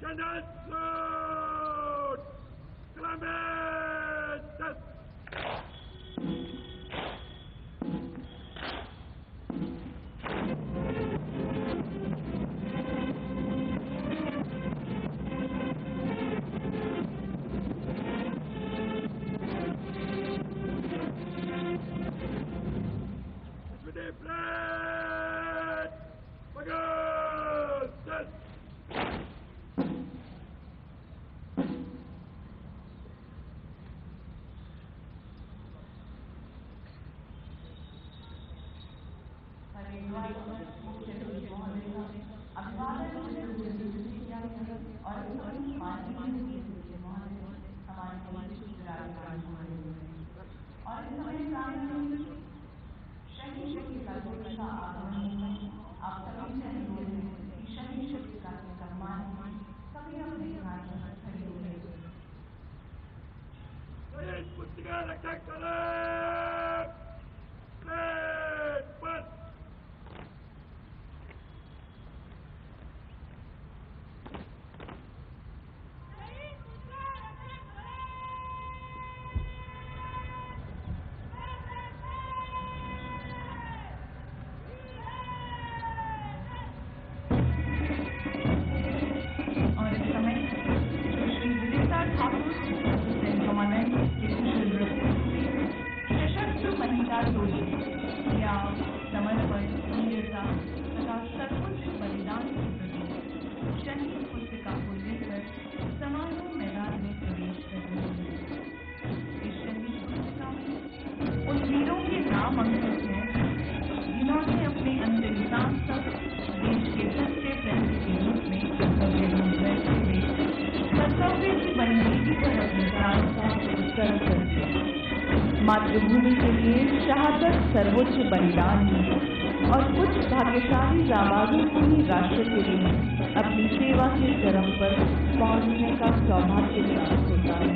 General salute! Clementus! मातृभूमि के लिए शहादत सर्वोच्च बलिदान है और कुछ भाग्यशाली जाबाजों को ही राष्ट्र के लिए अपनी सेवा के चरम पर पहुंचने का सौभाग्य प्राप्त होता है।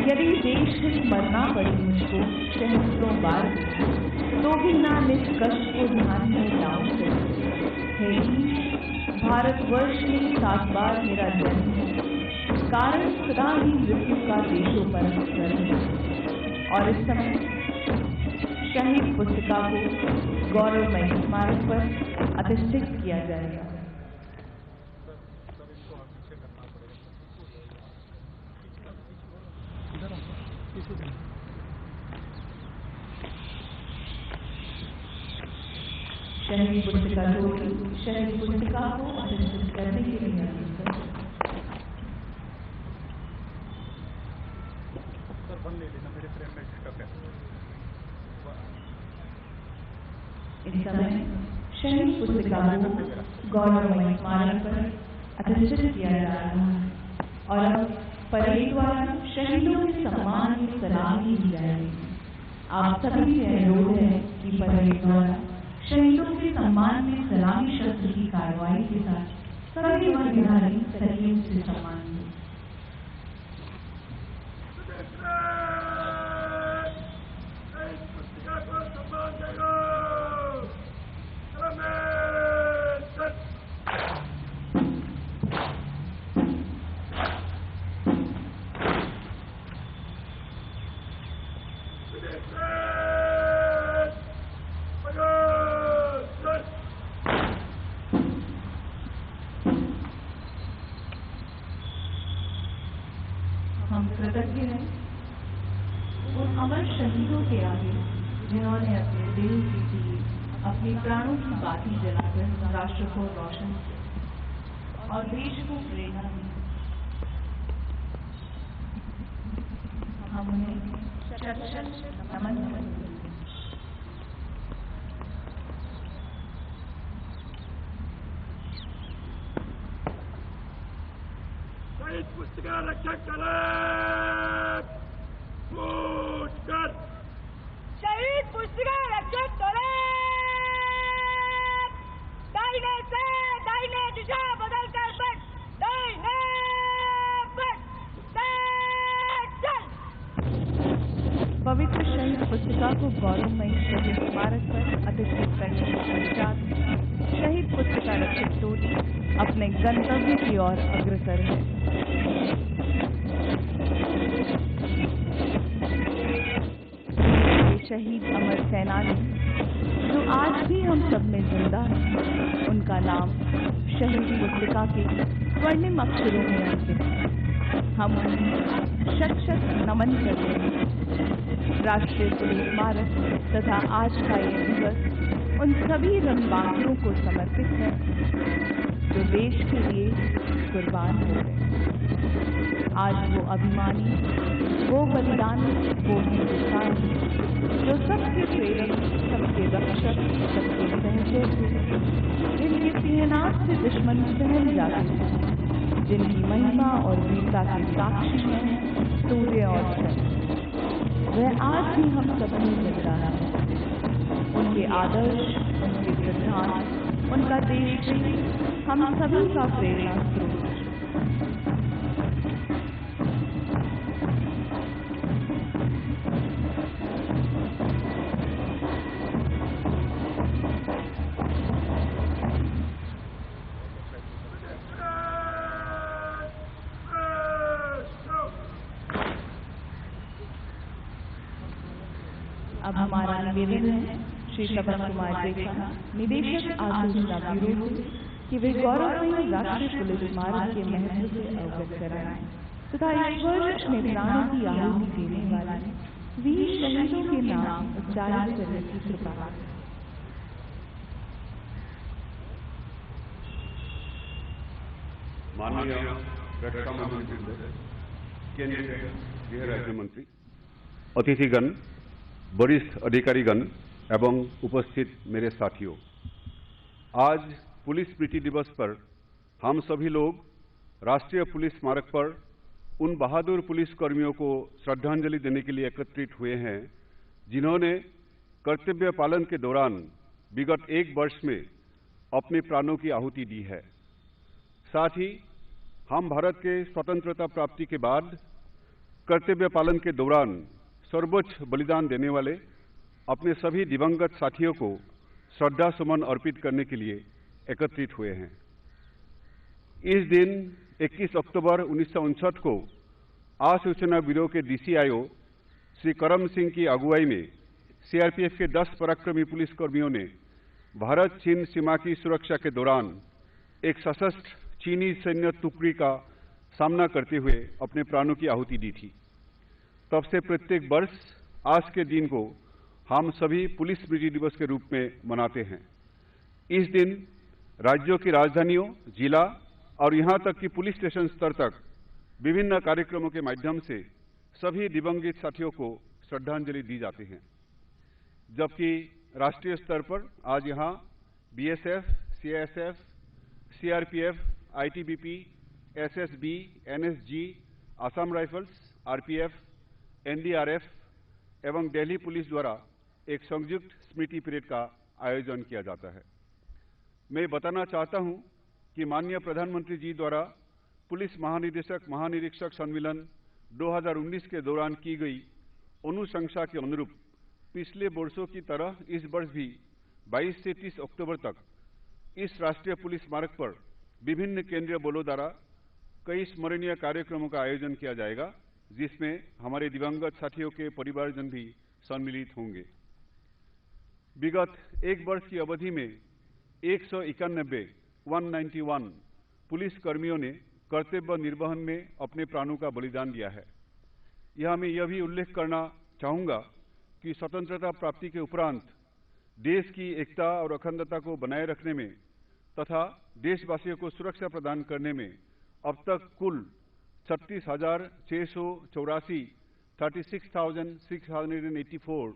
यदि देश हित मरना पड़े मुझको सहस्त्रों बार तो भी ना निज कष्ट को ध्यान में लाऊं है। भारतवर्ष में 7 बार मेरा जन्म है, कारण सदा ही मृत्यु का देशों पर असर है। और इस समय शहीद पुस्तिका को गौरवमयी स्मारक पर अधिष्ठित किया जाएगा। शहीद पुस्तिका को अधिष्ठित करने के लिए इस समय शहीद पुस्तिका को गौरवमयी स्मारक पर अधिष्ठित किया जा रहा है और अब परेड द्वारा शहीदों के सम्मान में सलामी दी जाएगी। आप सभी से अनुरोध है कि परेड द्वारा शहीदों के सम्मान में सलामी शस्त्र की कार्रवाई के साथ सभी वर्गधारी सहयोग से सम्मान दें। हम कृतज्ञ हैं उन अमर शहीदों के आगे जिन्होंने अपने दिल की दिए अपने प्राणों की बाती जलाकर राष्ट्र को रोशन किया और देश को प्रेरणा दी। हम उन्हें शत-शत नमन करते हैं। शहीद पुस्तिका रक्षक करें, कूच कर। शहीद पुस्तिका रक्षक करें, दाहिने से दाहिने दिशा बदल कर बढ़, दाहिने बढ़, चल। पवित्र शहीद पुस्तिका को गौरवमयी शहीद स्मारक पर अधिकृत करने के पश्चात शहीद पुस्तिका रक्षक टोली अपने गंतव्य की ओर अग्रसर है। ये शहीद अमर सेनानी जो आज भी हम सब में जिंदा है, उनका नाम शहीद पुस्तिका के स्वर्णिम अक्षरों में अंकित है। हम उन्हें शत शत नमन करते हैं। राष्ट्रीय पुलिस स्मारक तथा आज का ये दिवस उन सभी रणबांकुरों को समर्पित है जो देश के लिए कुर्बान हो गए। आज वो अभिमानी, वो बलिदान, वो हिंदुस्तानी जो सबके प्रेरक, सबके रक्षक, सबके सहचर थे, जिनके सिंहनाद से दुश्मन सहम जाते हैं, जिनकी महिमा और वीरता के साक्षी हैं सूर्य और चंद्र। वह आज भी हम सब में मिल रहा है। उनके आदर्श, उनके सिद्धांत, उनका देश प्रेम हम सभी का प्रेरणा स्रोत है। अब हमारा निवेदन है श्री तपन कुमार जेठा, निदेशक आसूचना ब्यूरो से, कि वे गौरवमयी राष्ट्रीय पुलिस स्मारक के महत्व से अवगत कराएं तथा इस वर्ष में प्राणों की आहुति देने वाले वीर शहीदों के नाम उच्चारित करने की कृपा करें। माननीय रक्षा मंत्री, केंद्रीय गृह राज्य मंत्री, अतिथिगण, वरिष्ठ अधिकारीगण एवं उपस्थित मेरे साथियों, आज पुलिस स्मृति दिवस पर हम सभी लोग राष्ट्रीय पुलिस स्मारक पर उन बहादुर पुलिस कर्मियों को श्रद्धांजलि देने के लिए एकत्रित हुए हैं जिन्होंने कर्तव्य पालन के दौरान विगत एक वर्ष में अपने प्राणों की आहुति दी है। साथ ही हम भारत के स्वतंत्रता प्राप्ति के बाद कर्तव्य पालन के दौरान सर्वोच्च बलिदान देने वाले अपने सभी दिवंगत साथियों को श्रद्धा सुमन अर्पित करने के लिए एकत्रित हुए हैं। इस दिन 21 अक्टूबर 1959 को आसूचना ब्यूरो के DCIO श्री करम सिंह की अगुवाई में CRPF के 10 पराक्रमी पुलिसकर्मियों ने भारत चीन सीमा की सुरक्षा के दौरान एक सशस्त्र चीनी सैन्य टुकड़ी का सामना करते हुए अपने प्राणों की आहुति दी थी। तब से प्रत्येक वर्ष आज के दिन को हम सभी पुलिस स्मृति दिवस के रूप में मनाते हैं। इस दिन राज्यों की राजधानियों, जिला और यहाँ तक कि पुलिस स्टेशन स्तर तक विभिन्न कार्यक्रमों के माध्यम से सभी दिवंगत साथियों को श्रद्धांजलि दी जाती है। जबकि राष्ट्रीय स्तर पर आज यहाँ BSF, CISF, CRPF, ITBP, SSB, NSG, Assam rifles, RPF, NDRF एवं दिल्ली पुलिस द्वारा एक संयुक्त स्मृति परेड का आयोजन किया जाता है। मैं बताना चाहता हूं कि माननीय प्रधानमंत्री जी द्वारा पुलिस महानिरीक्षक सम्मेलन 2019 के दौरान की गई अनुशंसा के अनुरूप पिछले वर्षों की तरह इस वर्ष भी 22 से 30 अक्टूबर तक इस राष्ट्रीय पुलिस स्मारक पर विभिन्न केंद्रीय बलों द्वारा कई स्मरणीय कार्यक्रमों का आयोजन किया जाएगा, जिसमें हमारे दिवंगत साथियों के परिवारजन भी सम्मिलित होंगे। विगत एक वर्ष की अवधि में 191 पुलिस कर्मियों ने कर्तव्य निर्वहन में अपने प्राणों का बलिदान दिया है। यह मैं यह भी उल्लेख करना चाहूँगा कि स्वतंत्रता प्राप्ति के उपरांत देश की एकता और अखंडता को बनाए रखने में तथा देशवासियों को सुरक्षा प्रदान करने में अब तक कुल 36,684 36,684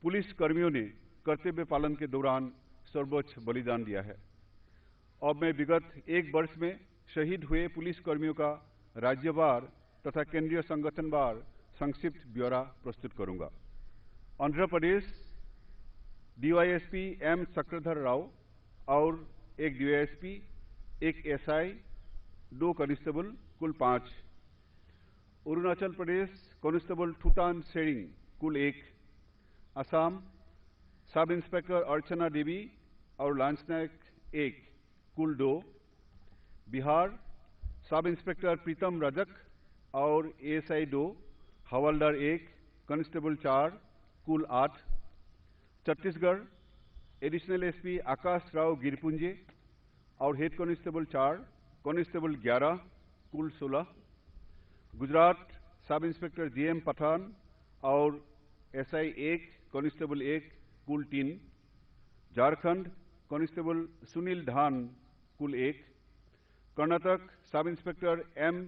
पुलिस कर्मियों ने कर्तव्य पालन के दौरान सर्वोच्च बलिदान दिया है। अब मैं विगत एक वर्ष में शहीद हुए पुलिस कर्मियों का राज्यवार तथा केंद्रीय संगठनवार संक्षिप्त ब्यौरा प्रस्तुत करूंगा। आंध्र प्रदेश DYSP M चक्रधर राव और एक DYSP, एक SI, 2 कांस्टेबल, कुल 5। अरुणाचल प्रदेश कांस्टेबल टूटान सेरिंग कुल 1। असम सब इंस्पेक्टर अर्चना देवी और लांसनायक 1 कुल 2। बिहार सब इंस्पेक्टर प्रीतम रजक और एएसआई 2 हवलदार 1 कांस्टेबल 4 कुल 8। छत्तीसगढ़ एडिशनल एसपी आकाश राव गिरपुंजे और हेड कांस्टेबल 4 कांस्टेबल 11 कुल 16। Gujarat sub inspector GM Pathan और एसआई 1 कांस्टेबल 1 कुल 3। झारखंड कांस्टेबल सुनील धान कुल 1। कर्नाटक सब इंस्पेक्टर एम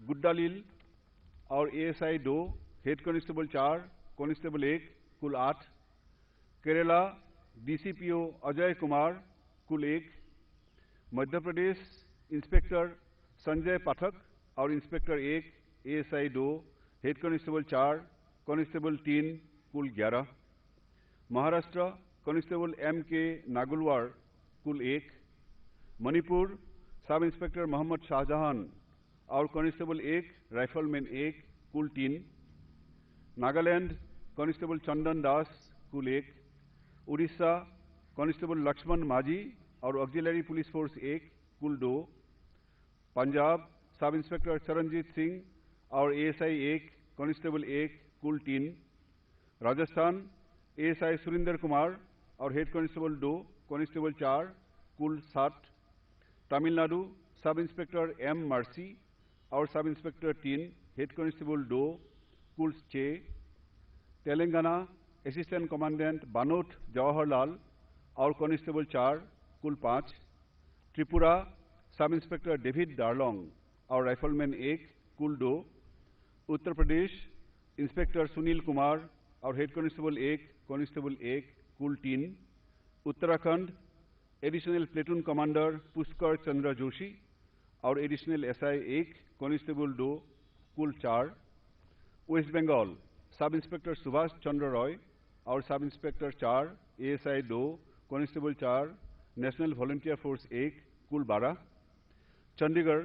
गुड्डालिल और एएसआई 2 हेड कांस्टेबल 4 कांस्टेबल 1 कुल 8। केरला डीसीपीओ अजय कुमार कुल 1। मध्य प्रदेश इंस्पेक्टर संजय पाठक और inspector 1 ASI 2 head constable 4 constable 3 कुल 11। महाराष्ट्र कांस्टेबल एम के नागुलवार कुल 1। मणिपुर सब इंस्पेक्टर मोहम्मद शाहजहां और कांस्टेबल 1 राइफलमैन 1 कुल 3। नागालैंड कांस्टेबल चंदन दास कुल 1। उड़ीसा कांस्टेबल लक्ष्मण माझी और ऑक्सिलरी पुलिस फोर्स 1 कुल 2। पंजाब सब इंस्पेक्टर चरणजीत सिंह और एएसआई 1 कांस्टेबल 1 कुल 3। राजस्थान एएसआई सुरेंद्र कुमार और हेड कांस्टेबल 2 कांस्टेबल 4 कुल 7। Tamil Nadu sub inspector M mercy और सब इंस्पेक्टर 3 हेड कांस्टेबल 2 कुल 6। तेलंगाना असिस्टेंट कमांडेंट बानोट जवाहरलाल और कांस्टेबल 4 कुल 5। त्रिपुरा सब इंस्पेक्टर डेविड डार्लोंग और राइफलमैन 1 कुल 2। उत्तर प्रदेश इंस्पेक्टर सुनील कुमार और हेड कांस्टेबल 1 कांस्टेबल 1 कुल 3। Uttarakhand additional platoon commander Pushkar Chandra Joshi और एडिशनल एसआई 1 कांस्टेबल 2 कुल 4। Waste Bengal sub inspector Subhash Chandra Roy और sub inspector 4 ASI 2 constable 4 national volunteer force 1 कुल 12। चंडीगढ़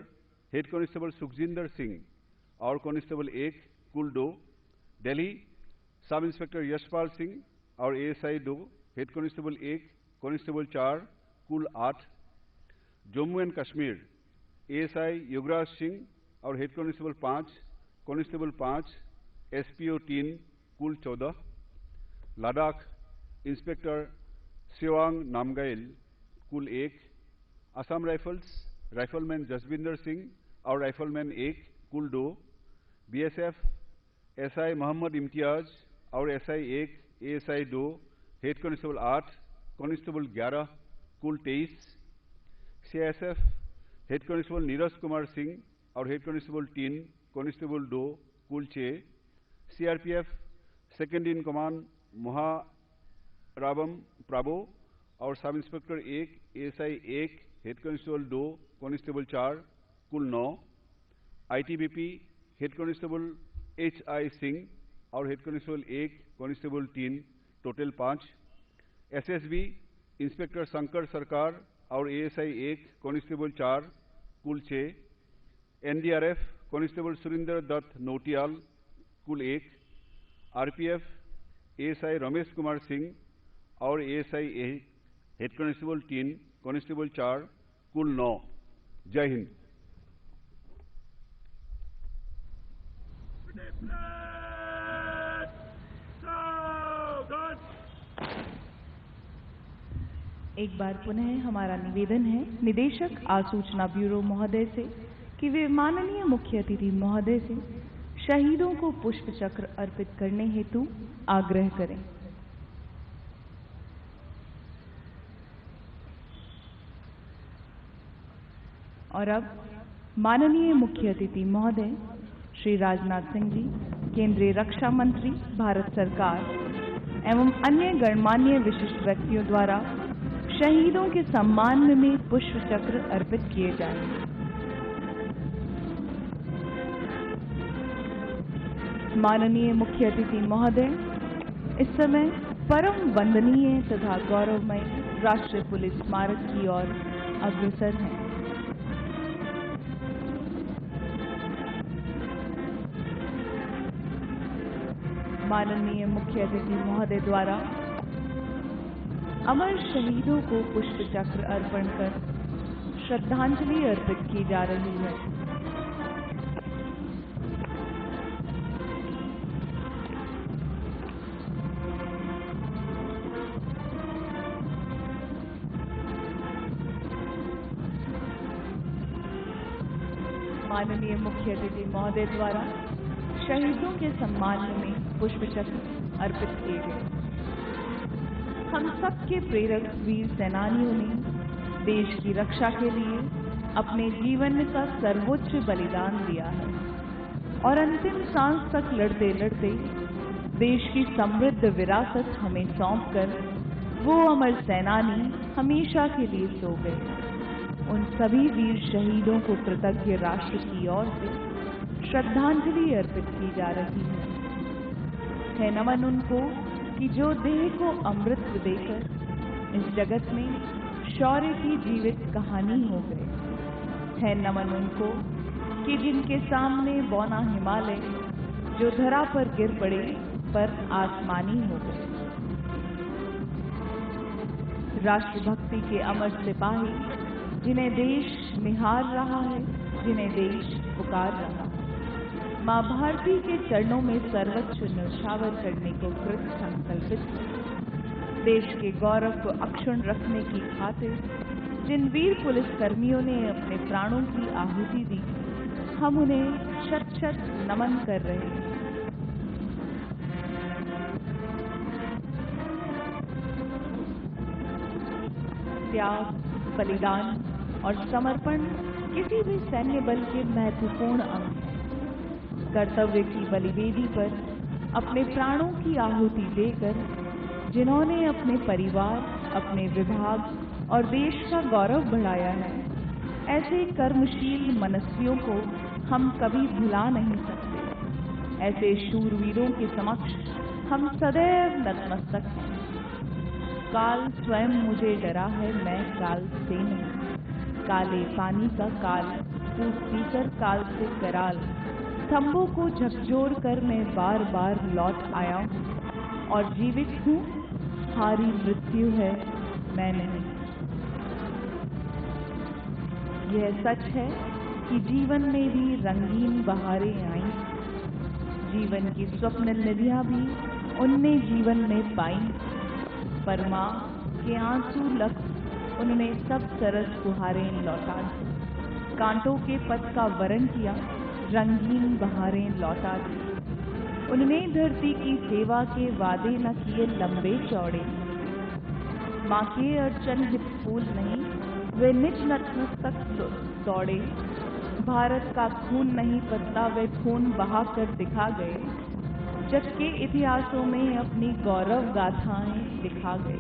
हेड कांस्टेबल सुखजिंदर सिंह और कांस्टेबल 1 कुल 2। दिल्ली सब इंस्पेक्टर यशपाल सिंह और एएसआई 2 हेड कांस्टेबल 1 कांस्टेबल 4 कुल 8। जम्मू एंड कश्मीर एएसआई युवराज सिंह और हेड कांस्टेबल 5 कांस्टेबल 5 एसपीओ 3 कुल 14। लद्दाख इंस्पेक्टर सेवांग नामगैल कुल 1। असम राइफल्स राइफलमैन जसविंदर सिंह और राइफलमैन 1 कुल 2। बीएसएफ एसआई मोहम्मद इम्तियाज और SI 1 ASI 2 head constable 8 constable 11 कुल 23। CISF head constable Neeraj Kumar Singh और हेड कांस्टेबल 3 कांस्टेबल 2 कुल 6। सीआरपीएफ सेकंड इन कमांड महारावम प्राबो और sub inspector 1 ASI 1 head constable 2 constable 4 कुल 9। ITBP head constable HI Singh और head constable 1 constable 3 total 5। SSB inspector Shankar Sarkar और ASI 1 constable 4 कुल 6। एनडीआरएफ कांस्टेबल सुरेंद्र दत्त नोटियाल कुल 1। आरपीएफ एएसआई रमेश कुमार सिंह और एएसआई हेड कांस्टेबल 3 कांस्टेबल 4 कुल 9। जय हिंद। एक बार पुनः हमारा निवेदन है निदेशक आसूचना ब्यूरो महोदय से कि वे माननीय मुख्य अतिथि महोदय से शहीदों को पुष्प चक्र अर्पित करने हेतु आग्रह करें। और अब माननीय मुख्य अतिथि महोदय श्री राजनाथ सिंह जी, केंद्रीय रक्षा मंत्री भारत सरकार एवं अन्य गणमान्य विशिष्ट व्यक्तियों द्वारा शहीदों के सम्मान में पुष्प चक्र अर्पित किए जाएंगे। माननीय मुख्य अतिथि महोदय इस समय परम वंदनीय तथा गौरवमय राष्ट्रीय पुलिस स्मारक की ओर अग्रसर हैं। माननीय मुख्य अतिथि महोदय द्वारा अमर शहीदों को पुष्प चक्र अर्पण कर श्रद्धांजलि अर्पित की जा रही है। माननीय मुख्य अतिथि महोदय द्वारा शहीदों के सम्मान में पुष्प चक्र अर्पित किए गए। हम सबके प्रेरक वीर सेनानियों ने देश की रक्षा के लिए अपने जीवन का सर्वोच्च बलिदान दिया है और अंतिम सांस तक लड़ते लड़ते देश की समृद्ध विरासत हमें सौंपकर वो अमर सेनानी हमेशा के लिए सो गए। उन सभी वीर शहीदों को कृतज्ञ राष्ट्र की ओर से श्रद्धांजलि अर्पित की जा रही है नमन उनको कि जो देह को अमृत देकर इस जगत में शौर्य की जीवित कहानी हो गए। है नमन उनको कि जिनके सामने बौना हिमालय जो धरा पर गिर पड़े पर आसमानी हो गए। राष्ट्रभक्ति के अमर सिपाही जिन्हें देश निहार रहा है, जिन्हें देश पुकार रहा है। मां भारती के चरणों में सर्वोच्च न्यौछावर करने को कृत संकल्पित देश के गौरव को अक्षुण्ण रखने की खातिर जिन वीर पुलिस कर्मियों ने अपने प्राणों की आहुति दी, हम उन्हें शत शत नमन कर रहे हैं। त्याग, बलिदान और समर्पण किसी भी सैन्य बल के महत्वपूर्ण अंग हैं। कर्तव्य की बलिवेदी पर अपने प्राणों की आहुति देकर जिन्होंने अपने परिवार, अपने विभाग और देश का गौरव बढ़ाया है, ऐसे कर्मशील मनस्वियों को हम कभी भुला नहीं सकते। ऐसे शूरवीरों के समक्ष हम सदैव नतमस्तक हैं। काल स्वयं मुझे डरा है, मैं काल से नहीं। काले पानी का काल पूछ पीकर काल से कराल, स्तंभों को झकझोर कर मैं बार बार लौट आया हूँ और जीवित हूँ, हारी मृत्यु है मैं नहीं। यह सच है कि जीवन में भी रंगीन बहारें आई, जीवन की स्वप्न निधियां भी उनने जीवन में पाई, पर मां के आंसू लख उन्होंने सब सरस फुहारें लौटा दी। कांटों के पथ का वरण किया, रंगीन बहारें लौटा दी। उन्होंने धरती की सेवा के वादे न किए लंबे चौड़े। माँ के अर्चन हित फूल नहीं, वे निज नतमस्तक दौड़े। भारत का खून नहीं पतला, वे खून बहा कर दिखा गए। जग के इतिहासों में अपनी गौरव गाथाएं दिखा गए।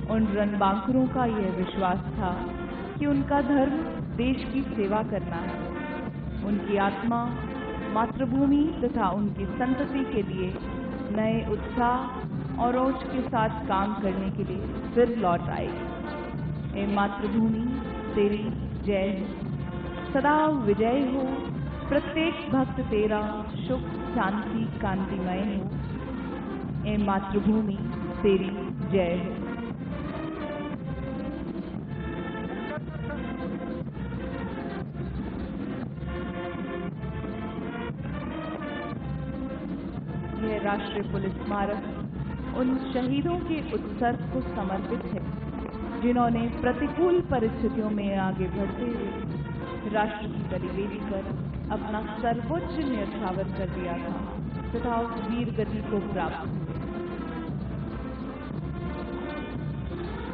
उन रणबांकुरों का यह विश्वास था कि उनका धर्म देश की सेवा करना है। उनकी आत्मा मातृभूमि तथा उनकी संतति के लिए नए उत्साह और ओज के साथ काम करने के लिए फिर लौट आएगी। ए मातृभूमि तेरी जय हो, सदा विजय हो। प्रत्येक भक्त तेरा सुख शांति कांतिमय हो। ए मातृभूमि तेरी जय हो। यह राष्ट्रीय पुलिस स्मारक उन शहीदों के उत्सर्ग को समर्पित है जिन्होंने प्रतिकूल परिस्थितियों में आगे बढ़ते हुए राष्ट्र की बलिवेदी पर अपना सर्वोच्च न्यौछावर कर दिया था तथा उस वीर गति को प्राप्त हुए।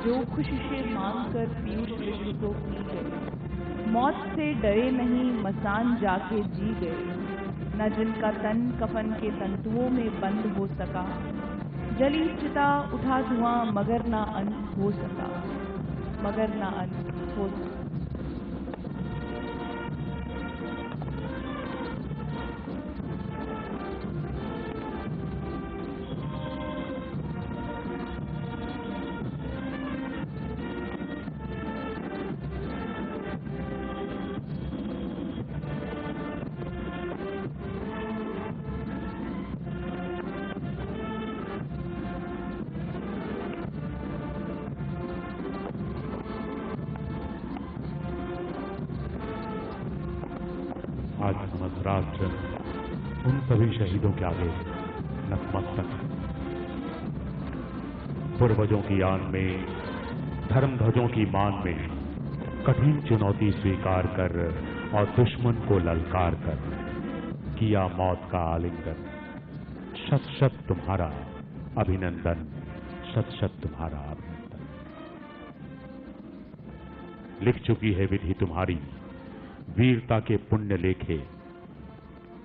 जो खुशी मांग कर पीयूष विश्व को पी गए, मौत से डरे नहीं मसान जाके जी गए। न जिनका तन कफन के तंतुओं में बंद हो सका, जली चिता उठा धुआं मगर ना अंत हो सका, मगर ना अंत हो सका। आज समस्त राष्ट्र उन सभी शहीदों के आगे नतमस्तक है। पूर्वजों की आन में, धर्म ध्वजों की मान में कठिन चुनौती स्वीकार कर और दुश्मन को ललकार कर किया मौत का आलिंगन। शत शत तुम्हारा अभिनंदन, शत शत तुम्हारा अभिनंदन। लिख चुकी है विधि तुम्हारी वीरता के पुण्य लेखे,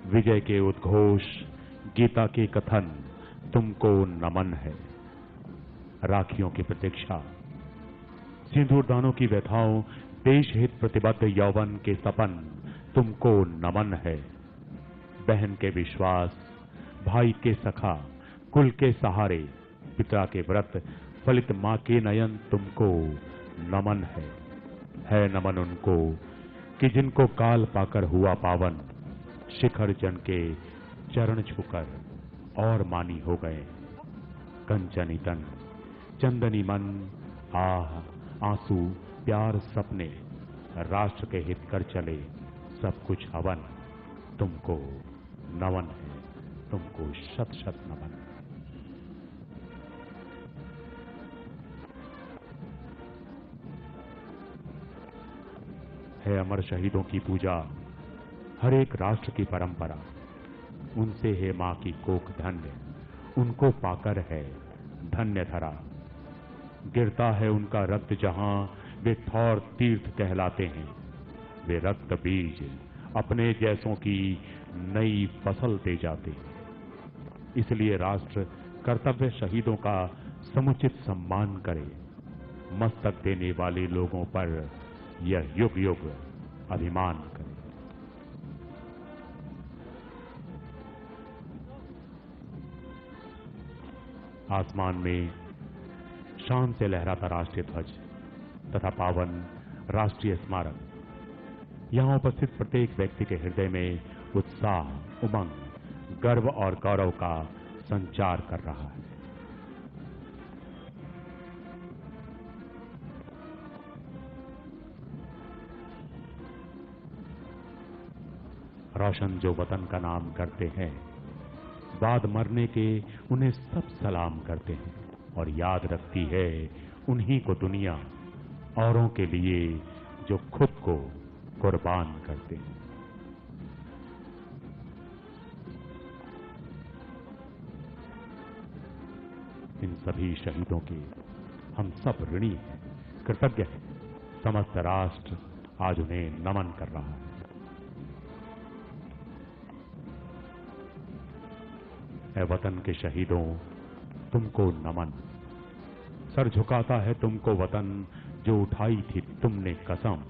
विजय के उद्घोष, गीता के कथन तुमको नमन है। राखियों की प्रतीक्षा, सिंदूरदानों की व्यथाओं, देश हित प्रतिबद्ध यौवन के सपन तुमको नमन है। बहन के विश्वास, भाई के सखा, कुल के सहारे, पिता के व्रत, फलित मां के नयन तुमको नमन है नमन उनको कि जिनको काल पाकर हुआ पावन, शिखर जन के चरण छूकर और मानी हो गए। कंचनी तन, चंदनी मन, आह आंसू, प्यार, सपने, राष्ट्र के हित कर चले सब कुछ हवन। तुमको नमन है, तुमको शत शत नमन। है अमर शहीदों की पूजा हर एक राष्ट्र की परंपरा। उनसे है मां की कोख धन्य, उनको पाकर है धन्य धरा। गिरता है उनका रक्त जहां वे थौर तीर्थ कहलाते हैं। वे रक्त बीज अपने जैसों की नई फसल दे जाते हैं। इसलिए राष्ट्र कर्तव्य शहीदों का समुचित सम्मान करे। मस्तक देने वाले लोगों पर यह युग युग अभिमान करे। आसमान में शान से लहराता राष्ट्रीय ध्वज तथा पावन राष्ट्रीय स्मारक यहां उपस्थित प्रत्येक व्यक्ति के हृदय में उत्साह, उमंग, गर्व और गौरव का संचार कर रहा है। रोशन जो वतन का नाम करते हैं, बाद मरने के उन्हें सब सलाम करते हैं और याद रखती है उन्हीं को दुनिया, औरों के लिए जो खुद को कुर्बान करते हैं। इन सभी शहीदों के हम सब ऋणी हैं, कृतज्ञ हैं। समस्त राष्ट्र आज उन्हें नमन कर रहा है। ऐ वतन के शहीदों, तुमको नमन। सर झुकाता है तुमको वतन, जो उठाई थी तुमने कसम।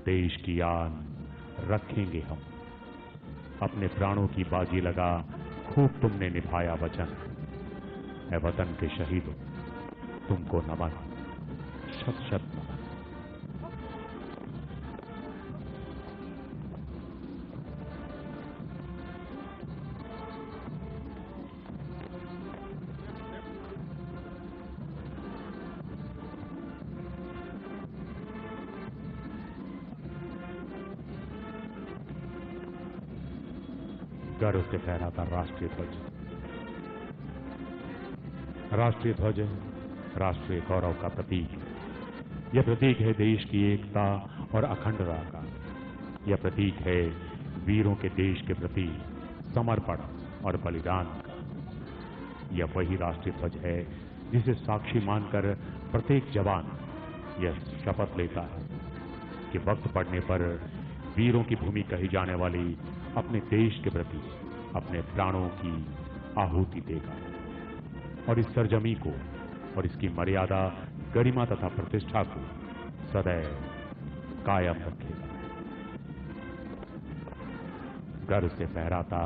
देश की आन रखेंगे हम, अपने प्राणों की बाजी लगा खूब तुमने निभाया वचन। ऐ वतन के शहीदों, तुमको नमन, शत शत नमन। गर्व से फहराता राष्ट्रीय ध्वज। राष्ट्रीय ध्वज राष्ट्रीय गौरव का प्रतीक है। यह प्रतीक है देश की एकता और अखंडता का। यह प्रतीक है वीरों के देश के प्रति समर्पण और बलिदान का। यह वही राष्ट्रीय ध्वज है जिसे साक्षी मानकर प्रत्येक जवान यह शपथ लेता है कि वक्त पड़ने पर वीरों की भूमि कही जाने वाली अपने देश के प्रति अपने प्राणों की आहुति देगा और इस सरजमी को और इसकी मर्यादा, गरिमा तथा प्रतिष्ठा को सदैव कायम रखेगा। गर्व से फहराता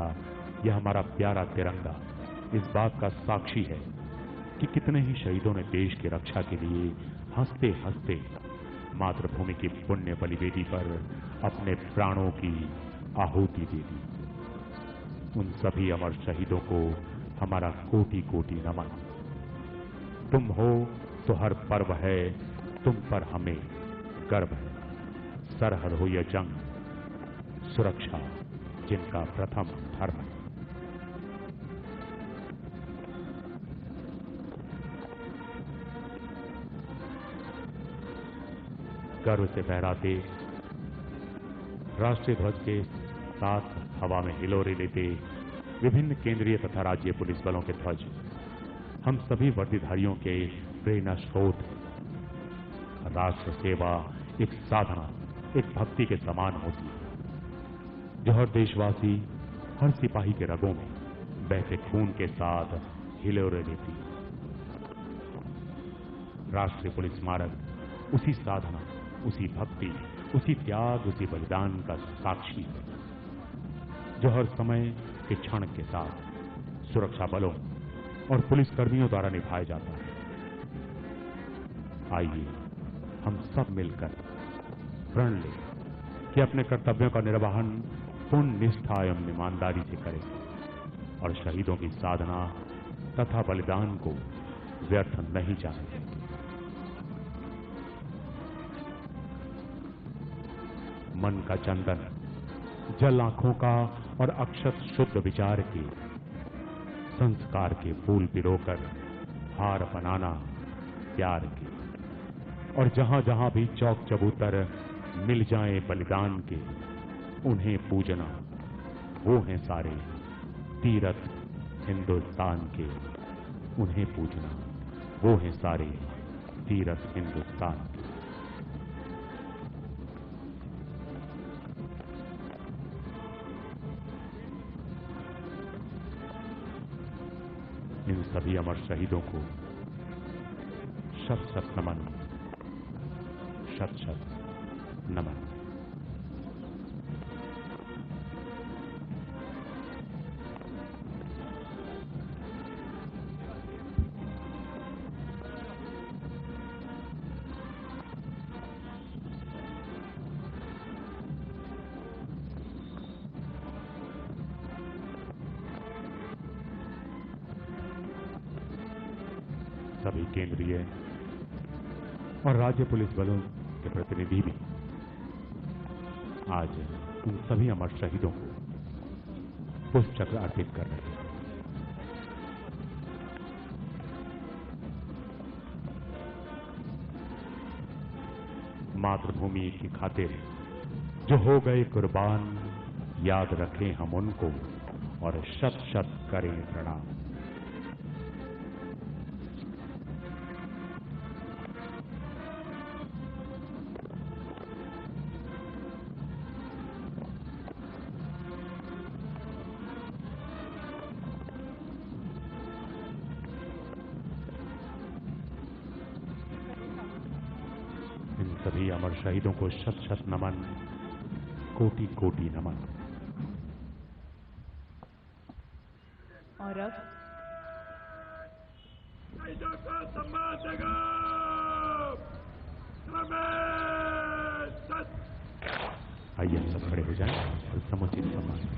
यह हमारा प्यारा तिरंगा इस बात का साक्षी है कि कितने ही शहीदों ने देश की रक्षा के लिए हंसते हंसते मातृभूमि की पुण्य बलिवेदी पर अपने प्राणों की आहुति दे दी। उन सभी अमर शहीदों को हमारा कोटि कोटि नमन। तुम हो तो हर पर्व है, तुम पर हमें गर्व है। सरहद हो यह जंग, सुरक्षा जिनका प्रथम धर्म है। गर्व से फहराते राष्ट्रीय ध्वज के साथ हवा में हिलोरे लेते विभिन्न केंद्रीय तथा राज्य पुलिस बलों के ध्वज हम सभी वर्दीधारियों के प्रेरणा स्रोत हैं। राष्ट्र सेवा एक साधना, एक भक्ति के समान होती है जो हर देशवासी, हर सिपाही के रगों में बहते खून के साथ हिलोरे लेती है। राष्ट्रीय पुलिस स्मारक उसी साधना, उसी भक्ति, उसी त्याग, उसी बलिदान का साक्षी है जो हर समय के क्षण के साथ सुरक्षा बलों और पुलिस कर्मियों द्वारा निभाया जाता है। आइए हम सब मिलकर प्रण लें कि अपने कर्तव्यों का निर्वहन पूर्ण निष्ठा एवं ईमानदारी से करें और शहीदों की साधना तथा बलिदान को व्यर्थ नहीं जाने दें। मन का चंदन, जल आंखों का और अक्षत शुद्ध विचार के, संस्कार के फूल पिरोकर हार बनाना प्यार के, और जहां जहां भी चौक चबूतर मिल जाए बलिदान के, उन्हें पूजना, वो हैं सारे तीरथ हिंदुस्तान के। उन्हें पूजना, वो हैं सारे तीरथ हिंदुस्तान के। इन सभी अमर शहीदों को शत शत नमन, शत शत नमन। सभी केंद्रीय और राज्य पुलिस बलों के प्रतिनिधि भी आज उन सभी अमर शहीदों को पुष्प चक्र अर्पित कर रहे हैं। मातृभूमि की खातिर जो हो गए कुर्बान, याद रखें हम उनको और शत शत करें प्रणाम। इन सभी अमर शहीदों को शत शत नमन, कोटि कोटि नमन। और अब शहीदों को सम्मान देगा आइए हम सब खड़े हो जाएं और समुचित सम्मान दें।